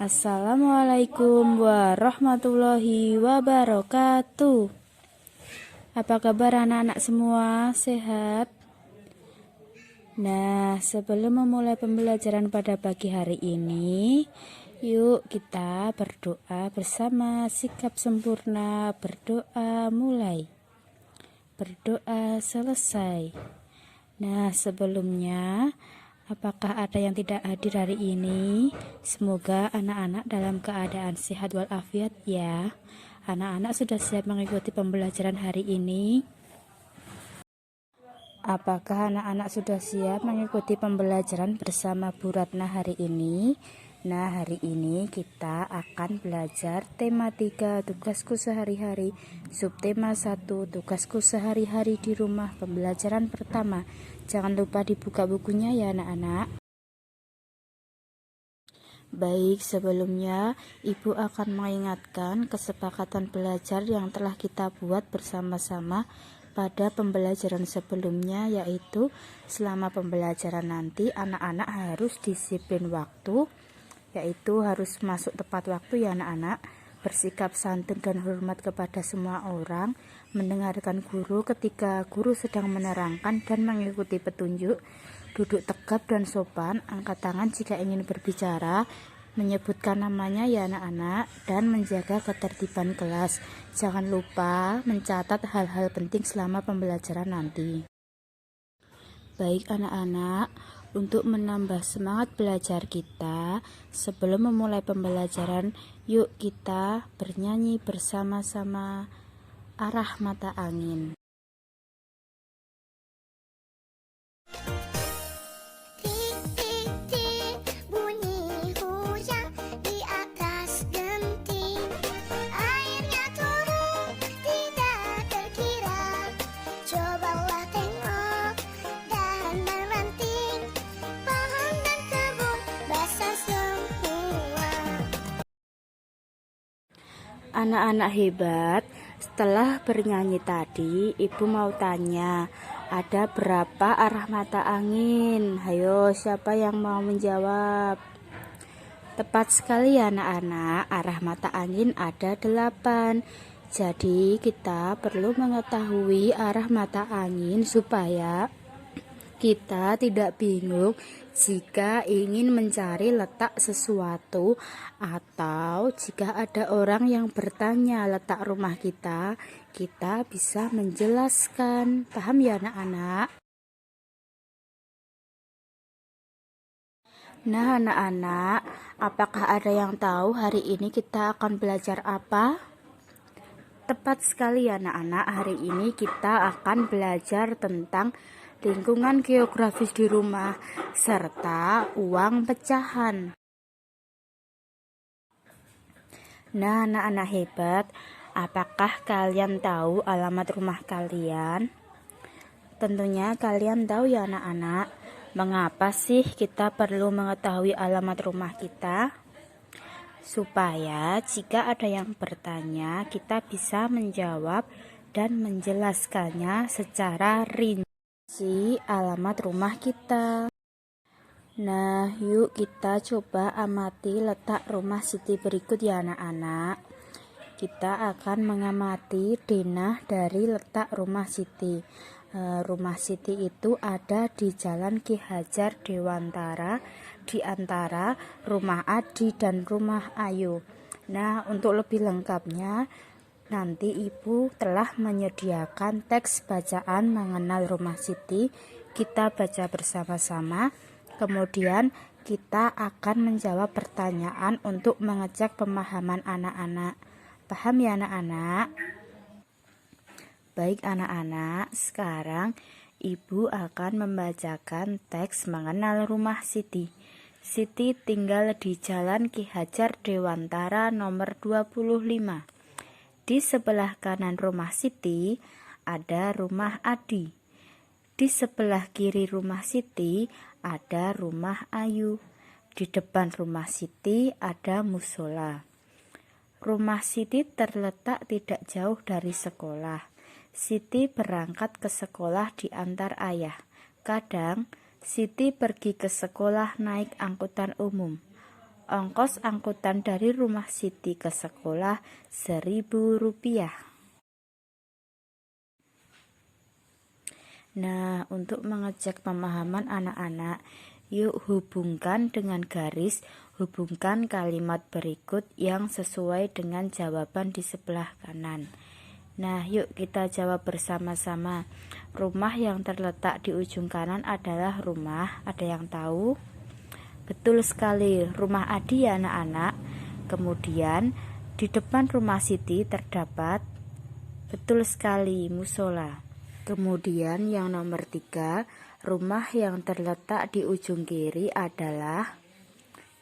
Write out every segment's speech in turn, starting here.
Assalamualaikum warahmatullahi wabarakatuh. Apa kabar anak-anak semua? Sehat? Nah, sebelum memulai pembelajaran pada pagi hari ini, yuk kita berdoa bersama. Sikap sempurna, berdoa mulai, berdoa selesai. Nah, sebelumnya, apakah ada yang tidak hadir hari ini? Semoga anak-anak dalam keadaan sehat walafiat ya. Anak-anak sudah siap mengikuti pembelajaran hari ini? Apakah anak-anak sudah siap mengikuti pembelajaran bersama Bu Ratna hari ini? Nah, hari ini kita akan belajar tema 3 tugasku sehari-hari, subtema 1 tugasku sehari-hari di rumah, pembelajaran pertama. Jangan lupa dibuka bukunya ya anak-anak. Baik, sebelumnya Ibu akan mengingatkan kesepakatan belajar yang telah kita buat bersama-sama pada pembelajaran sebelumnya, yaitu selama pembelajaran nanti anak-anak harus disiplin waktu, yaitu harus masuk tepat waktu ya anak-anak, bersikap santun dan hormat kepada semua orang, mendengarkan guru ketika guru sedang menerangkan dan mengikuti petunjuk, duduk tegap dan sopan, angkat tangan jika ingin berbicara, menyebutkan namanya ya anak-anak, dan menjaga ketertiban kelas. Jangan lupa mencatat hal-hal penting selama pembelajaran nanti. Baik anak-anak, untuk menambah semangat belajar kita, sebelum memulai pembelajaran, yuk kita bernyanyi bersama-sama Arah Mata Angin. Anak-anak hebat, setelah bernyanyi tadi, Ibu mau tanya, ada berapa arah mata angin? Hayo, siapa yang mau menjawab? Tepat sekali ya anak-anak, arah mata angin ada 8. Jadi kita perlu mengetahui arah mata angin supaya kita tidak bingung jika ingin mencari letak sesuatu, atau jika ada orang yang bertanya letak rumah kita bisa menjelaskan. Paham ya anak-anak? Nah anak-anak, apakah ada yang tahu hari ini kita akan belajar apa? Tepat sekali ya anak-anak, hari ini kita akan belajar tentang lingkungan geografis di rumah serta uang pecahan. Nah anak-anak hebat, apakah kalian tahu alamat rumah kalian? Tentunya kalian tahu ya anak-anak. Mengapa sih kita perlu mengetahui alamat rumah kita? Supaya jika ada yang bertanya, kita bisa menjawab dan menjelaskannya secara rinci alamat rumah kita. Nah, yuk kita coba amati letak rumah Siti berikut ya anak-anak. Kita akan mengamati denah dari letak rumah Siti. Rumah Siti itu ada di Jalan Ki Hajar Dewantara, di antara rumah Adi dan rumah Ayu. Nah, untuk lebih lengkapnya, nanti Ibu telah menyediakan teks bacaan mengenal rumah Siti. Kita baca bersama-sama, kemudian kita akan menjawab pertanyaan untuk mengecek pemahaman anak-anak. Paham ya anak-anak? Baik anak-anak, sekarang Ibu akan membacakan teks mengenal rumah Siti. Siti tinggal di Jalan Ki Hajar Dewantara nomor 25. Di sebelah kanan rumah Siti ada rumah Adi. Di sebelah kiri rumah Siti ada rumah Ayu. Di depan rumah Siti ada musola. Rumah Siti terletak tidak jauh dari sekolah. Siti berangkat ke sekolah diantar ayah. Kadang Siti pergi ke sekolah naik angkutan umum. ongkos angkutan dari rumah Siti ke sekolah Rp1.000. Nah, untuk mengecek pemahaman anak-anak, yuk hubungkan dengan garis, hubungkan kalimat berikut yang sesuai dengan jawaban di sebelah kanan. Nah, yuk kita jawab bersama-sama. Rumah yang terletak di ujung kanan adalah rumah. Ada yang tahu? Betul sekali, rumah Adi ya anak-anak. Kemudian di depan rumah Siti terdapat, betul sekali, musola. Kemudian yang nomor 3, rumah yang terletak di ujung kiri adalah,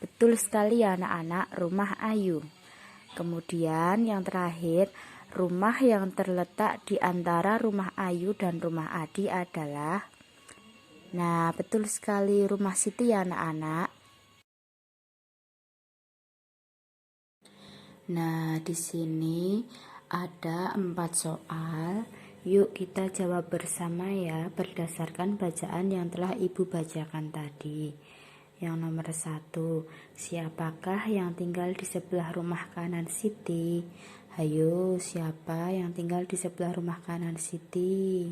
betul sekali ya anak-anak, rumah Ayu. Kemudian yang terakhir, rumah yang terletak di antara rumah Ayu dan rumah Adi adalah, nah betul sekali, rumah Siti ya anak-anak. Nah, di sini ada 4 soal. Yuk kita jawab bersama ya, berdasarkan bacaan yang telah Ibu bacakan tadi. Yang nomor 1, siapakah yang tinggal di sebelah rumah kanan Siti? Hayo, siapa yang tinggal di sebelah rumah kanan Siti?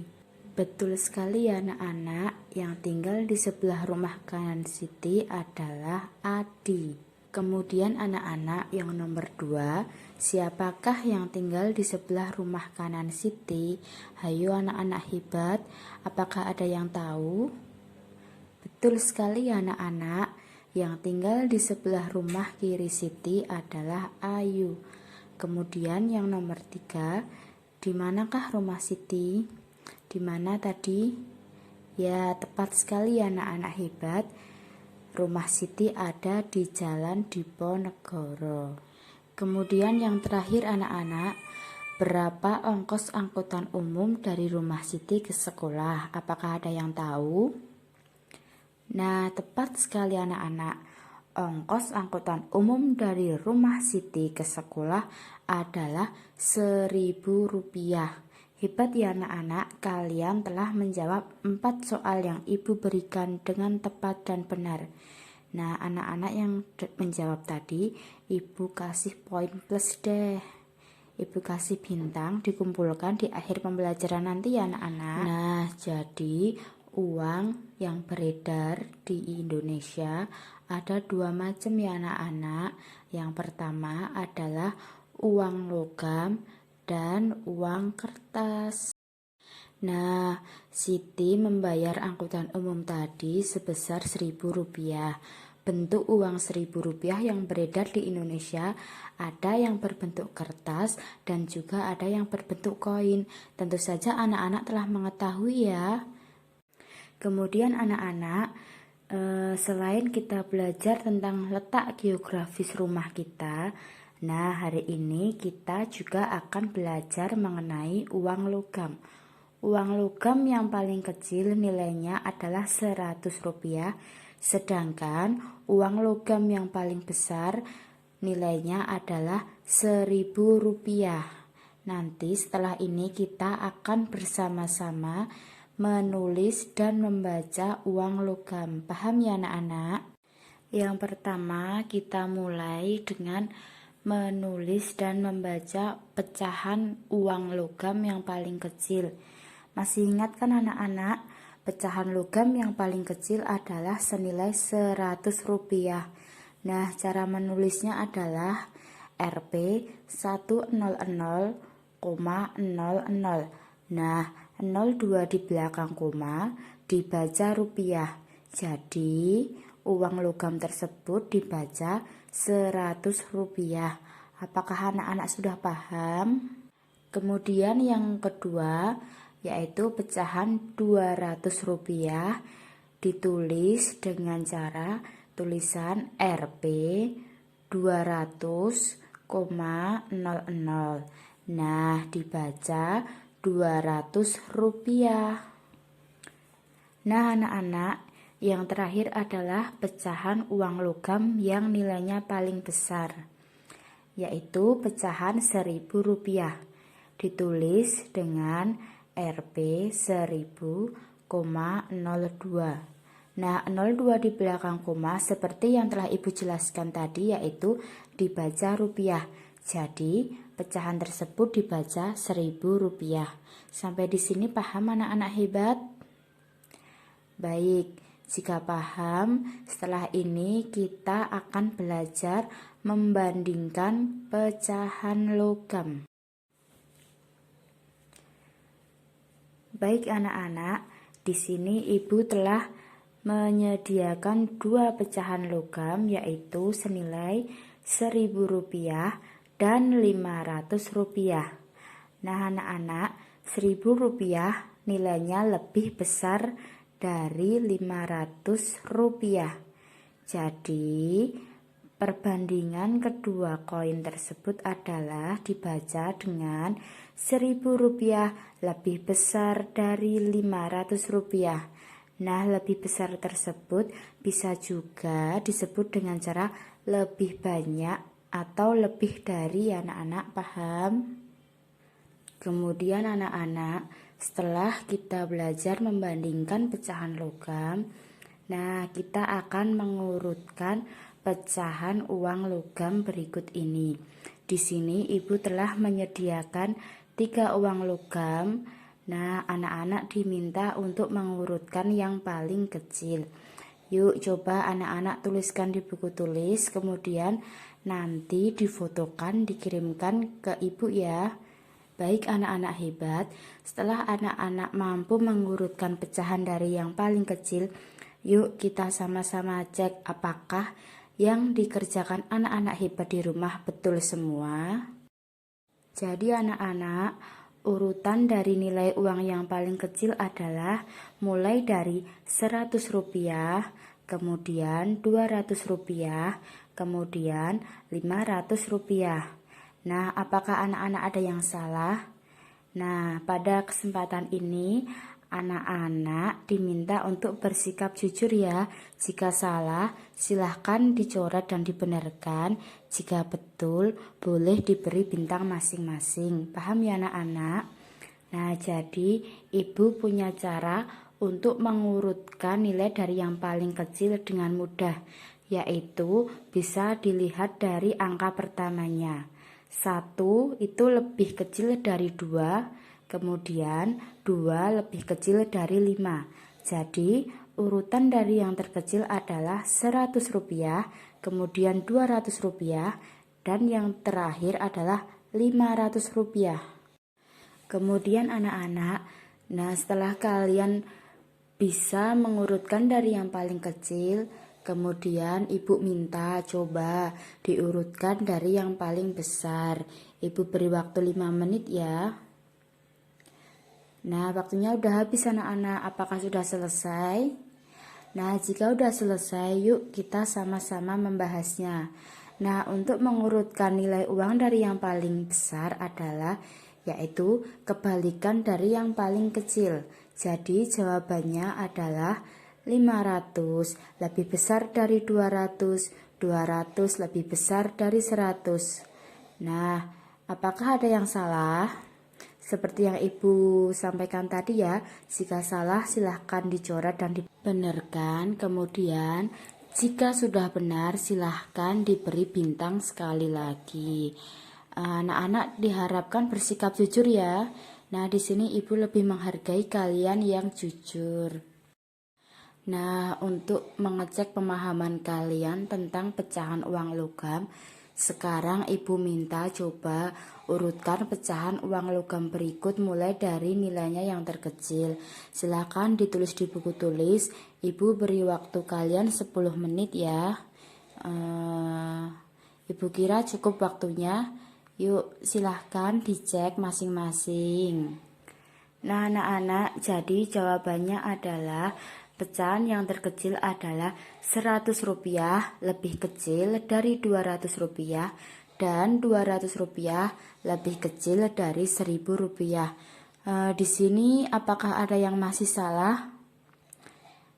Betul sekali ya anak-anak, yang tinggal di sebelah rumah kanan Siti adalah Adi. Kemudian anak-anak yang nomor 2, siapakah yang tinggal di sebelah rumah kanan Siti? Hayo anak-anak hebat, apakah ada yang tahu? Betul sekali ya anak-anak, yang tinggal di sebelah rumah kiri Siti adalah Ayu. Kemudian yang nomor 3, di manakah rumah Siti? Di mana tadi? Ya, tepat sekali ya anak-anak hebat. Rumah Siti ada di Jalan Diponegoro. Kemudian yang terakhir anak-anak, berapa ongkos angkutan umum dari rumah Siti ke sekolah? Apakah ada yang tahu? Nah, tepat sekali anak-anak. Ongkos angkutan umum dari rumah Siti ke sekolah adalah Rp1.000. Hebat ya anak-anak, kalian telah menjawab 4 soal yang Ibu berikan dengan tepat dan benar. Nah, anak-anak yang menjawab tadi, Ibu kasih poin plus deh. Ibu kasih bintang, dikumpulkan di akhir pembelajaran nanti ya anak-anak. Nah, jadi uang yang beredar di Indonesia ada 2 macam ya anak-anak. Yang pertama adalah uang logam dan uang kertas. Nah, Siti membayar angkutan umum tadi sebesar Rp1.000. Bentuk uang Rp1.000 yang beredar di Indonesia ada yang berbentuk kertas dan juga ada yang berbentuk koin. Tentu saja anak-anak telah mengetahui ya. Kemudian anak-anak, selain kita belajar tentang letak geografis rumah kita, nah hari ini kita juga akan belajar mengenai uang logam. Uang logam yang paling kecil nilainya adalah Rp100, sedangkan uang logam yang paling besar nilainya adalah Rp1.000. Nanti setelah ini kita akan bersama-sama menulis dan membaca uang logam. Paham ya anak-anak? Yang pertama kita mulai dengan menulis dan membaca pecahan uang logam yang paling kecil. Masih ingat kan anak-anak? Pecahan logam yang paling kecil adalah senilai Rp100. Nah, cara menulisnya adalah Rp 100,00. Nah, 02 di belakang koma dibaca rupiah. Jadi, uang logam tersebut dibaca Rp100. Apakah anak-anak sudah paham? Kemudian yang kedua yaitu pecahan Rp200 ditulis dengan cara tulisan Rp 200,00. Nah, dibaca Rp200. Nah, anak-anak, yang terakhir adalah pecahan uang logam yang nilainya paling besar, yaitu pecahan Rp1.000. Ditulis dengan Rp 1000,02. Nah, 02 di belakang koma seperti yang telah Ibu jelaskan tadi, yaitu dibaca rupiah. Jadi, pecahan tersebut dibaca Rp1.000. Sampai di sini paham anak-anak hebat? Baik, jika paham, setelah ini kita akan belajar membandingkan pecahan logam. Baik anak-anak, di sini Ibu telah menyediakan dua pecahan logam, yaitu senilai Rp1.000 dan Rp500. Nah anak-anak, Rp1.000 nilainya lebih besar dari Rp500. Jadi perbandingan kedua koin tersebut adalah dibaca dengan Rp1.000 lebih besar dari Rp500. Nah, lebih besar tersebut bisa juga disebut dengan cara lebih banyak atau lebih dari, anak-anak paham? Kemudian anak-anak, setelah kita belajar membandingkan pecahan logam, nah kita akan mengurutkan pecahan uang logam berikut ini. Di sini Ibu telah menyediakan 3 uang logam. Nah, anak-anak diminta untuk mengurutkan yang paling kecil. Yuk, coba anak-anak tuliskan di buku tulis, kemudian nanti difotokan, dikirimkan ke Ibu ya. Baik anak-anak hebat, setelah anak-anak mampu mengurutkan pecahan dari yang paling kecil, yuk kita sama-sama cek apakah yang dikerjakan anak-anak hebat di rumah betul semua. Jadi anak-anak, urutan dari nilai uang yang paling kecil adalah mulai dari Rp100, kemudian Rp200, kemudian Rp500. Nah, apakah anak-anak ada yang salah? Nah, pada kesempatan ini anak-anak diminta untuk bersikap jujur ya. Jika salah, silahkan dicoret dan dibenarkan. Jika betul, boleh diberi bintang masing-masing. Paham ya anak-anak? Nah, jadi Ibu punya cara untuk mengurutkan nilai dari yang paling kecil dengan mudah, yaitu bisa dilihat dari angka pertamanya. 1 itu lebih kecil dari 2, kemudian 2 lebih kecil dari 5. Jadi urutan dari yang terkecil adalah Rp100, kemudian Rp200, dan yang terakhir adalah Rp500. Kemudian anak-anak, nah setelah kalian bisa mengurutkan dari yang paling kecil, kemudian Ibu minta coba diurutkan dari yang paling besar. Ibu beri waktu 5 menit ya. Nah, waktunya udah habis anak-anak. Apakah sudah selesai? Nah, jika udah selesai, yuk kita sama-sama membahasnya. Nah, untuk mengurutkan nilai uang dari yang paling besar adalah yaitu kebalikan dari yang paling kecil. Jadi jawabannya adalah 500 lebih besar dari 200, 200 lebih besar dari 100. Nah, apakah ada yang salah? Seperti yang Ibu sampaikan tadi ya, jika salah silahkan dicoret dan dibenarkan. Kemudian jika sudah benar silahkan diberi bintang sekali lagi. Anak-anak diharapkan bersikap jujur ya. Nah, di sini Ibu lebih menghargai kalian yang jujur. Nah, untuk mengecek pemahaman kalian tentang pecahan uang logam, sekarang Ibu minta coba urutkan pecahan uang logam berikut mulai dari nilainya yang terkecil. Silakan ditulis di buku tulis. Ibu beri waktu kalian 10 menit ya. Ibu kira cukup waktunya. Yuk silahkan dicek masing-masing. Nah anak-anak, jadi jawabannya adalah pecahan yang terkecil adalah Rp100 lebih kecil dari Rp200 dan Rp200 lebih kecil dari Rp1.000. Di sini apakah ada yang masih salah?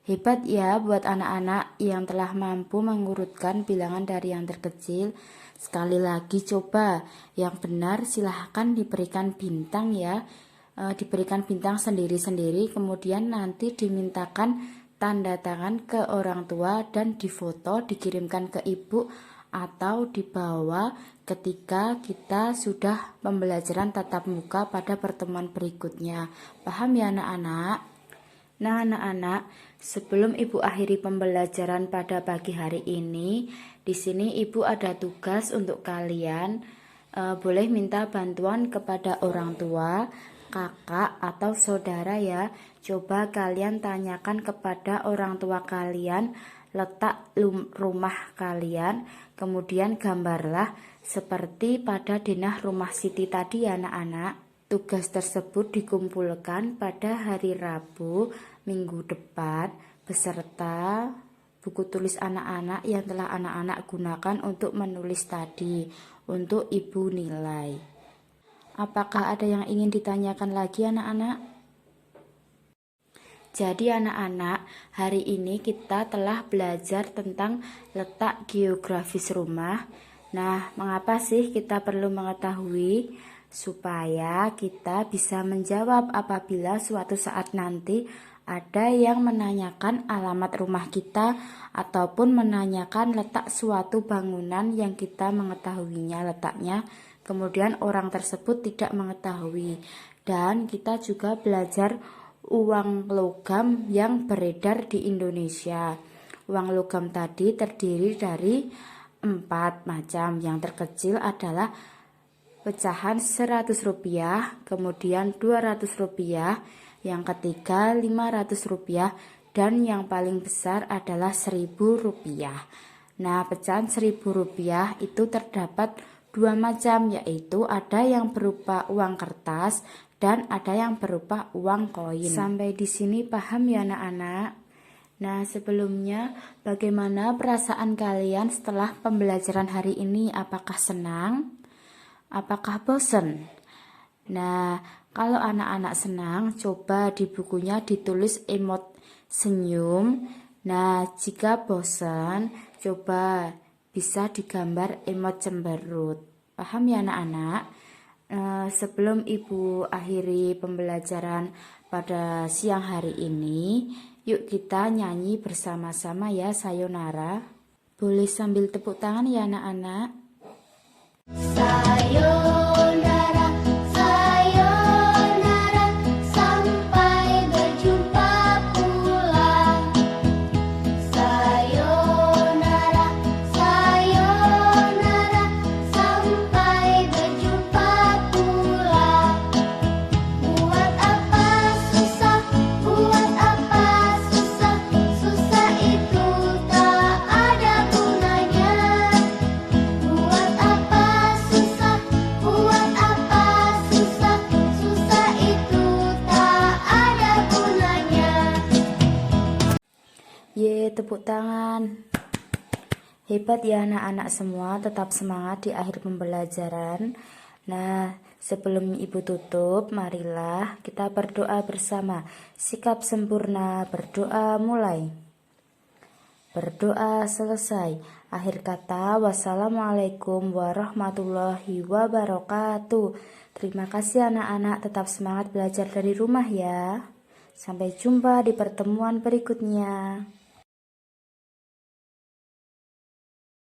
Hebat ya buat anak-anak yang telah mampu mengurutkan bilangan dari yang terkecil. Sekali lagi coba yang benar silahkan diberikan bintang ya. Diberikan bintang sendiri-sendiri, kemudian nanti dimintakan tanda tangan ke orang tua dan difoto dikirimkan ke ibu atau dibawa ketika kita sudah pembelajaran tatap muka pada pertemuan berikutnya. Paham ya anak-anak? Nah anak-anak, sebelum ibu akhiri pembelajaran pada pagi hari ini, di sini ibu ada tugas untuk kalian. Boleh minta bantuan kepada orang tua, kakak atau saudara ya. Coba kalian tanyakan kepada orang tua kalian letak rumah kalian, kemudian gambarlah seperti pada denah rumah Siti tadi ya anak-anak. Tugas tersebut dikumpulkan pada hari Rabu minggu depan beserta buku tulis anak-anak yang telah anak-anak gunakan untuk menulis tadi untuk ibu nilai. Apakah ada yang ingin ditanyakan lagi anak-anak? Jadi anak-anak, hari ini kita telah belajar tentang letak geografis rumah. Nah, mengapa sih kita perlu mengetahui? Supaya kita bisa menjawab apabila suatu saat nanti ada yang menanyakan alamat rumah kita ataupun menanyakan letak suatu bangunan yang kita mengetahuinya letaknya, kemudian orang tersebut tidak mengetahui. Dan kita juga belajar uang logam yang beredar di Indonesia. Uang logam tadi terdiri dari 4 macam. Yang terkecil adalah pecahan 100 rupiah, kemudian 200 rupiah, yang ketiga 500 rupiah, dan yang paling besar adalah 1000 rupiah. Nah, pecahan 1000 rupiah itu terdapat 2 macam, yaitu ada yang berupa uang kertas dan ada yang berupa uang koin. Sampai di sini paham ya anak-anak? Nah, sebelumnya bagaimana perasaan kalian setelah pembelajaran hari ini? Apakah senang? Apakah bosan? Nah, kalau anak-anak senang, coba di bukunya ditulis emot senyum. Nah, jika bosan, coba bisa digambar emot cemberut. Paham ya anak-anak? Sebelum ibu akhiri pembelajaran pada siang hari ini, yuk kita nyanyi bersama-sama ya sayonara. Boleh sambil tepuk tangan ya anak-anak. Sayonara, sayonara, sampai berjumpa pula. Sayonara, sayonara, sampai berjumpa pula. Buat apa susah, buat apa susah, susah itu tak ada gunanya. Buat apa susah, buat apa susah, susah itu tak ada gunanya. Ye, tepuk tangan. Hebat ya anak-anak semua, tetap semangat di akhir pembelajaran. Nah, sebelum ibu tutup, marilah kita berdoa bersama. Sikap sempurna, berdoa mulai. Berdoa selesai. Akhir kata, wassalamualaikum warahmatullahi wabarakatuh. Terima kasih anak-anak, tetap semangat belajar dari rumah ya. Sampai jumpa di pertemuan berikutnya.